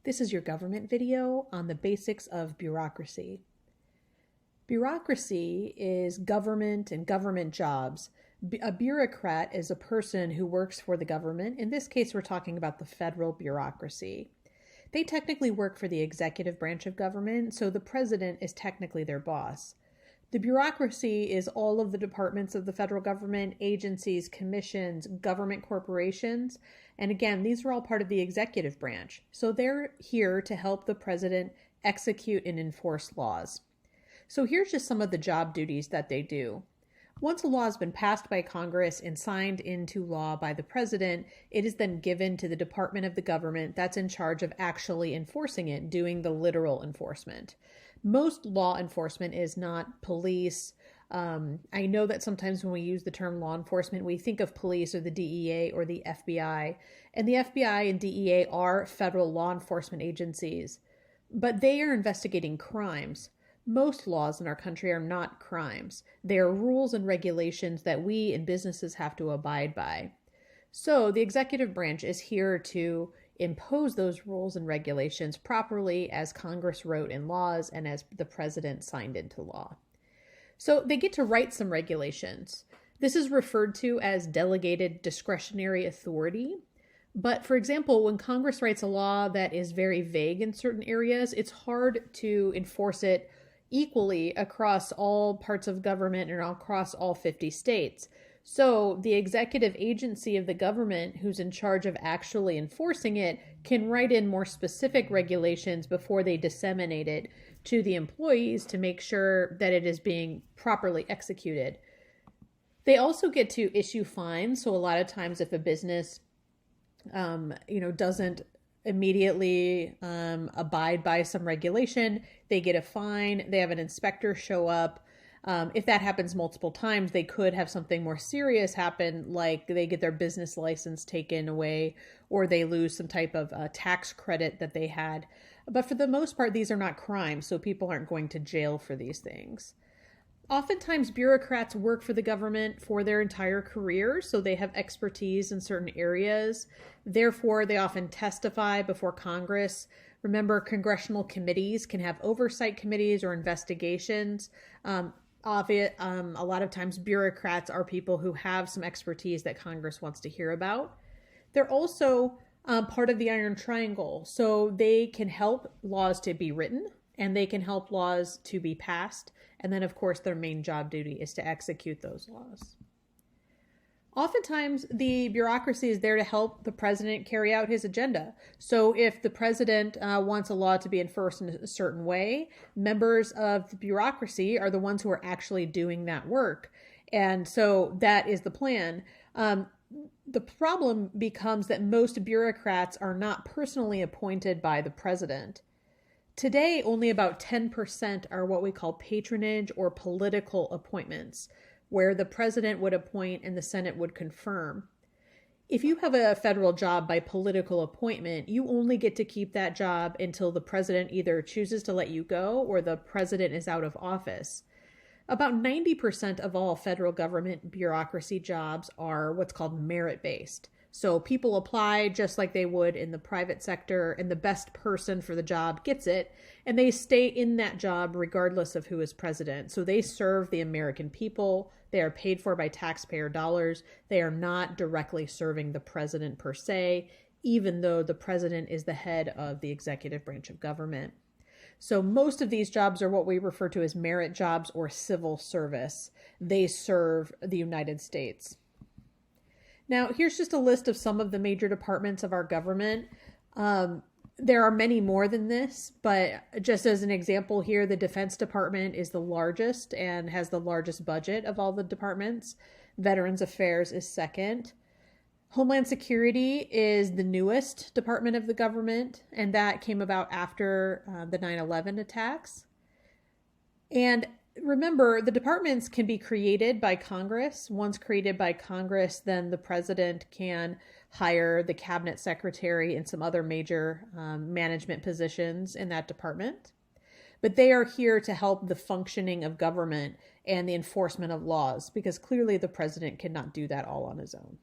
This is your government video on the basics of bureaucracy. Bureaucracy is government and government jobs. A bureaucrat is a person who works for the government. In this case, we're talking about the federal bureaucracy. They technically work for the executive branch of government, so the president is technically their boss. The bureaucracy is all of the departments of the federal government, agencies, commissions, government corporations. And again, these are all part of the executive branch. So they're here to help the president execute and enforce laws. So here's just some of the job duties that they do. Once a law has been passed by Congress and signed into law by the president, it is then given to the department of the government that's in charge of actually enforcing it, doing the literal enforcement. Most law enforcement is not police. I know that sometimes when we use the term law enforcement, we think of police or the DEA or the FBI. And the FBI and DEA are federal law enforcement agencies, but they are investigating crimes. Most laws in our country are not crimes. They are rules and regulations that we and businesses have to abide by. So the executive branch is here to impose those rules and regulations properly as Congress wrote in laws and as the president signed into law. So they get to write some regulations. This is referred to as delegated discretionary authority. But for example, when Congress writes a law that is very vague in certain areas, it's hard to enforce it equally across all parts of government and across all 50 states. So the executive agency of the government who's in charge of actually enforcing it can write in more specific regulations before they disseminate it to the employees to make sure that it is being properly executed. They also get to issue fines. So a lot of times if a business doesn't immediately abide by some regulation, they get a fine, they have an inspector show up. If that happens multiple times, they could have something more serious happen, like they get their business license taken away or they lose some type of tax credit that they had. But for the most part, these are not crimes, so people aren't going to jail for these things. Oftentimes, bureaucrats work for the government for their entire career, so they have expertise in certain areas. Therefore, they often testify before Congress. Remember, congressional committees can have oversight committees or investigations. A lot of times, bureaucrats are people who have some expertise that Congress wants to hear about. They're also part of the Iron Triangle, so they can help laws to be written and they can help laws to be passed. And then, of course, their main job duty is to execute those laws. Oftentimes, the bureaucracy is there to help the president carry out his agenda. So if the president wants a law to be enforced in a certain way, members of the bureaucracy are the ones who are actually doing that work. And so that is the plan. The problem becomes that most bureaucrats are not personally appointed by the president. Today, only about 10% are what we call patronage or political appointments, where the president would appoint and the Senate would confirm. If you have a federal job by political appointment, you only get to keep that job until the president either chooses to let you go or the president is out of office. About 90% of all federal government bureaucracy jobs are what's called merit-based. So people apply just like they would in the private sector, and the best person for the job gets it, and they stay in that job regardless of who is president. So they serve the American people. They are paid for by taxpayer dollars. They are not directly serving the president per se, even though the president is the head of the executive branch of government. So most of these jobs are what we refer to as merit jobs or civil service. They serve the United States. Now, here's just a list of some of the major departments of our government. There are many more than this, but just as an example here, the Defense Department is the largest and has the largest budget of all the departments. Veterans Affairs is second. Homeland Security is the newest department of the government, and that came about after the 9/11 attacks. And remember, the departments can be created by Congress. Once created by Congress, then the president can hire the cabinet secretary and some other major management positions in that department. But they are here to help the functioning of government and the enforcement of laws, because clearly the president cannot do that all on his own.